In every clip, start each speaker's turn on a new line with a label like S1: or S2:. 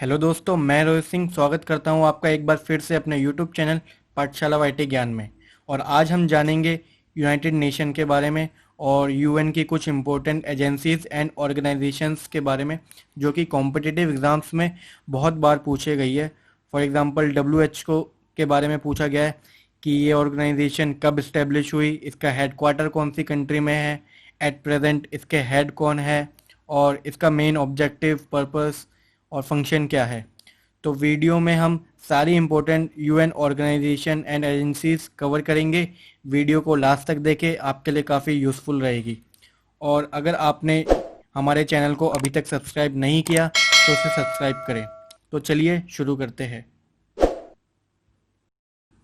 S1: Hello दोस्तों, मैं रोहित सिंह स्वागत करता हूं आपका एक बार फिर से अपने यूट्यूब चैनल पाठशाला वाईटी ज्ञान में। और आज हम जानेंगे यूनाइटेड नेशन के बारे में और यूएन की कुछ इम्पोर्टेंट एजेंसीज एंड ऑर्गेनाइजेशंस के बारे में जो कि कॉम्पिटिटिव एग्जाम्स में बहुत बार पूछे गई है। फॉर एग्जांपल डब्ल्यूएचओ के बारे में पूछा गया है कि ये ऑर्गेनाइजेशन कब इस्टेब्लिश हुई, इसका हेडक्वार्टर कौन सी कंट्री में है, एट प्रेजेंट इसके हेड कौन है और इसका मेन ऑब्जेक्टिव, पर्पस और फंक्शन क्या है। तो वीडियो में हम सारी important UN organisation and agencies cover करेंगे। वीडियो को लास्ट तक देखें, आपके लिए काफ़ी यूज़फुल रहेगी। और अगर आपने हमारे चैनल को अभी तक सब्सक्राइब नहीं किया तो उसे सब्सक्राइब करें। तो चलिए शुरू करते हैं।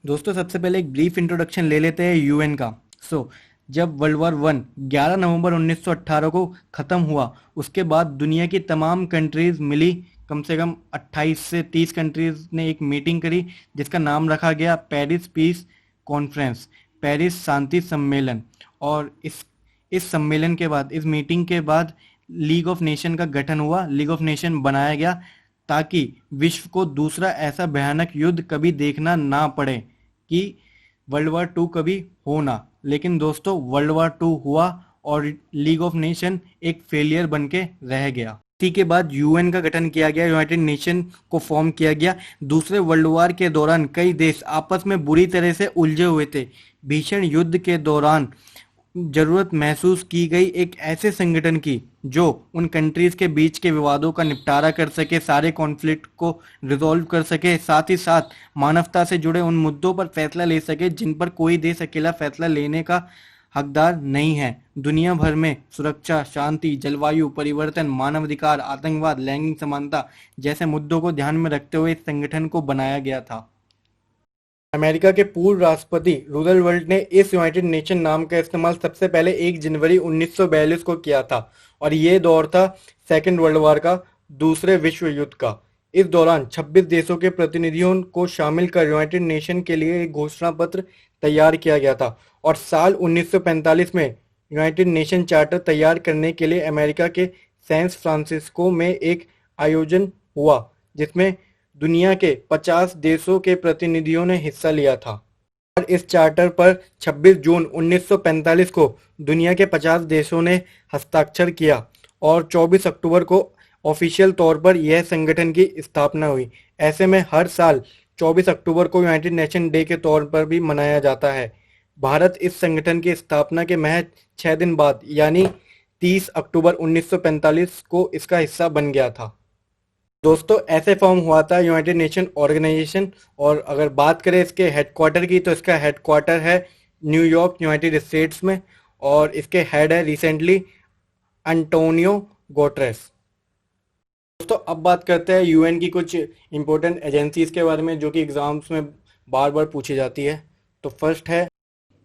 S1: दोस्तों, सबसे पहले एक ब्रीफ इंट्रोडक्शन ले लेते हैं यूएन का। जब वर्ल्ड वॉर वन 11 नवंबर 1918 को ख़त्म हुआ, उसके बाद दुनिया की तमाम कंट्रीज़ मिली। कम से कम 28 से 30 कंट्रीज़ ने एक मीटिंग करी जिसका नाम रखा गया पेरिस पीस कॉन्फ्रेंस, पेरिस शांति सम्मेलन। और इस सम्मेलन के बाद, इस मीटिंग के बाद लीग ऑफ नेशन का गठन हुआ, लीग ऑफ नेशन बनाया गया ताकि विश्व को दूसरा ऐसा भयानक युद्ध कभी देखना ना पड़े कि वर्ल्ड वार टू कभी हो ना। लेकिन दोस्तों, वर्ल्ड वार टू हुआ और लीग ऑफ नेशन एक फेलियर बन के रह गया। इसी के बाद यूएन का गठन किया गया, यूनाइटेड नेशन को फॉर्म किया गया। दूसरे वर्ल्ड वार के दौरान कई देश आपस में बुरी तरह से उलझे हुए थे। भीषण युद्ध के दौरान जरूरत महसूस की गई एक ऐसे संगठन की जो उन कंट्रीज के बीच के विवादों का निपटारा कर सके, सारे कॉन्फ्लिक्ट को रिजॉल्व कर सके, साथ ही साथ मानवता से जुड़े उन मुद्दों पर फैसला ले सके जिन पर कोई देश अकेला फैसला लेने का हकदार नहीं है। दुनिया भर में सुरक्षा, शांति, जलवायु परिवर्तन, मानवाधिकार, आतंकवाद, लैंगिक समानता जैसे मुद्दों को ध्यान में रखते हुए इस संगठन को बनाया गया था। अमेरिका के पूर्व राष्ट्रपति रूजवेल्ट ने इस यूनाइटेड नेशन नाम का इस्तेमाल सबसे पहले 1 जनवरी 1942 को किया था और ये दौर था सेकेंड वर्ल्ड वॉर का, दूसरे विश्व युद्ध का। इस दौरान 26 देशों के प्रतिनिधियों को शामिल कर यूनाइटेड नेशन के लिए एक घोषणा पत्र तैयार किया गया था और साल 1945 में यूनाइटेड नेशन चार्टर तैयार करने के लिए अमेरिका के सैन फ्रांसिस्को में एक आयोजन हुआ जिसमें दुनिया के 50 देशों के प्रतिनिधियों ने हिस्सा लिया था। और इस चार्टर पर 26 जून 1945 को दुनिया के 50 देशों ने हस्ताक्षर किया और 24 अक्टूबर को ऑफिशियल तौर पर यह संगठन की स्थापना हुई। ऐसे में हर साल 24 अक्टूबर को यूनाइटेड नेशन डे के तौर पर भी मनाया जाता है। भारत इस संगठन की स्थापना के महज 6 दिन बाद यानी 30 अक्टूबर 1945 को इसका हिस्सा बन गया था। दोस्तों, ऐसे फॉर्म हुआ था यूनाइटेड नेशन ऑर्गेनाइजेशन। और अगर बात करें इसके हेडक्वार्टर की तो इसका हेडक्वार्टर है न्यूयॉर्क, यूनाइटेड स्टेट्स में। और इसके हेड है रिसेंटली अंटोनियो गुटेरेस। दोस्तों, अब बात करते हैं यूएन की कुछ इंपॉर्टेंट एजेंसीज के बारे में जो कि एग्जाम्स में बार बार पूछी जाती है। तो फर्स्ट है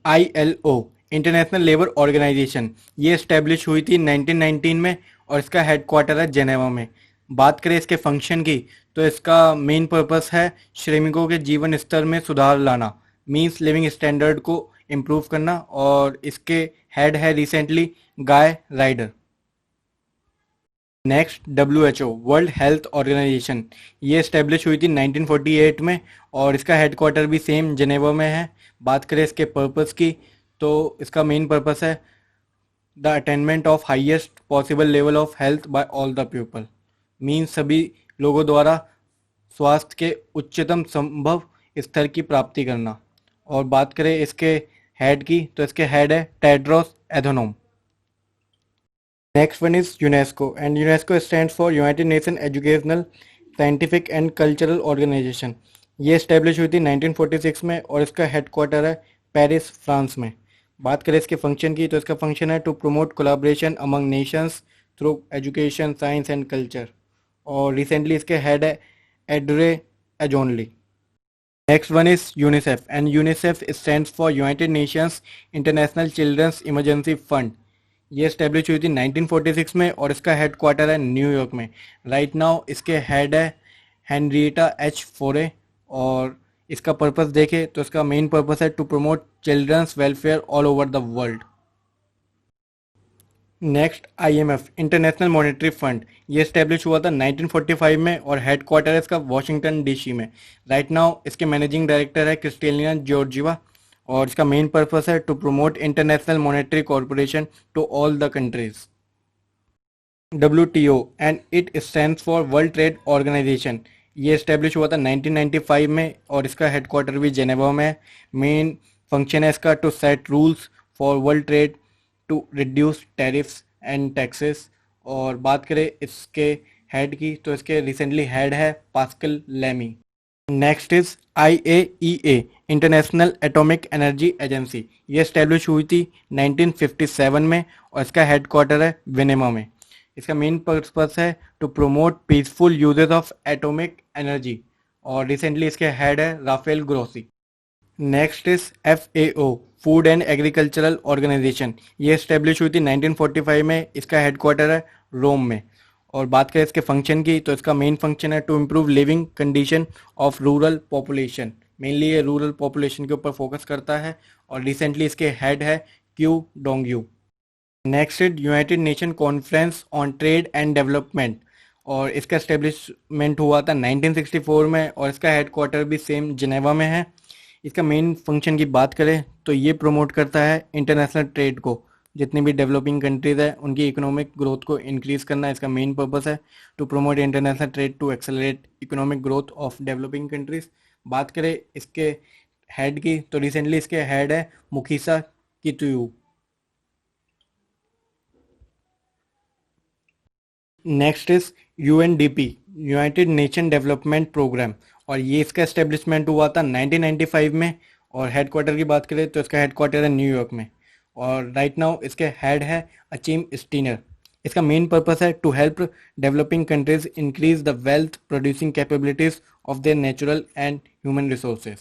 S1: ILO, इंटरनेशनल लेबर ऑर्गेनाइजेशन। ये इस्टेब्लिश हुई थी 1919 में और इसका हेडक्वार्टर है जेनेवा में। बात करें इसके फंक्शन की तो इसका मेन पर्पस है श्रमिकों के जीवन स्तर में सुधार लाना, मीन्स लिविंग स्टैंडर्ड को इम्प्रूव करना। और इसके हेड है recently Guy Ryder. Next, WHO, world health organisation. ये इस्टेब्लिश हुई थी 1948 में और इसका हेडक्वार्टर भी सेम जेनेवा में है। बात करें इसके पर्पस की तो इसका मेन पर्पस है the attainment of highest possible level of health by all the people, means सभी लोगों द्वारा स्वास्थ्य के उच्चतम संभव स्तर की प्राप्ति करना। और बात करें इसके हेड की तो इसके हेड है Tedros Adhanom. Next one is UNESCO and UNESCO stands for united nation educational, scientific and cultural organisation. ये स्टैब्लिश हुई थी 1946 में और इसका हेडक्वार्टर है पेरिस, फ्रांस में। बात करें इसके फंक्शन की तो इसका फंक्शन है to promote collaboration among nations through education, science and culture. और रिसेंटली इसके हेड है Audrey Azoulay. Next one is UNICEF and UNICEF stands for United Nations International Children's Emergency Fund. ये स्टैब्लिश हुई थी 1946 में और इसका हेडक्वार्टर है न्यूयॉर्क में। राइट नाउ इसके हेड है हेनरिएटा एच फोरे। और इसका पर्पस देखें तो इसका मेन पर्पस है to promote children's welfare all over the world. Next IMF international monetary fund, ये स्टैब्लिश हुआ था 1945 में और हेड क्वार्टर है इसका वॉशिंगटन डीसी में। राइट नाउ इसके मैनेजिंग डायरेक्टर है क्रिस्टेलिना जॉर्जिवा और इसका मेन पर्पस है to promote international monetary corporation to all the countries. WTO and it stands for world trade organisation, ये स्टैब्लिश हुआ था 1995 में और इसका हेडक्वार्टर भी जेनेवा में है। मेन फंक्शन है इसका to set rules for world trade to reduce tariffs and taxes. और बात करें इसके हेड की तो इसके रिसेंटली हेड है Pascal Lamy. Next is IAEA international atomic energy agency, ये स्टैब्लिश हुई थी 1957 में और इसका हेडक्वार्टर है विनेमा में। इसका मेन पर्पस है to promote peaceful uses of atomic energy और रिसेंटली इसके हेड है Rafael Grossi. Next is FAO food and agricultural organisation, ये स्टेब्लिश हुई थी 1945 में, इसका हेडक्वार्टर है रोम में। और बात करें इसके फंक्शन की तो इसका मेन फंक्शन है to improve living condition of rural population, mainly ये रूरल पॉपुलेशन के ऊपर फोकस करता है और रिसेंटली इसके हेड है Qu Dongyu. Next is United Nation Conference on Trade and Development और इसका एस्टेब्लिशमेंट हुआ था 1964 में और इसका हेडक्वार्टर भी सेम जिनेवा में है। इसका मेन फंक्शन की बात करें तो ये प्रमोट करता है इंटरनेशनल ट्रेड को, जितनी भी डेवलपिंग कंट्रीज है उनकी इकोनॉमिक ग्रोथ को इंक्रीज करना इसका मेन पर्पस है to promote international trade to accelerate economic growth of developing countries. बात करें इसके हेड की तो रिसेंटली इसके हेड है Mukhisa Kituyi. Next is UNDP United Nation Development Programme और ये इसका एस्टेब्लिशमेंट हुआ था 1995 में और हेडक्वार्टर की बात करें तो इसका हेडक्वार्टर है न्यूयॉर्क में और राइट नाउ इसके हेड है अचीम स्टीनर। इसका मेन पर्पस है to help developing countries increase the wealth producing capabilities of their natural and human resources.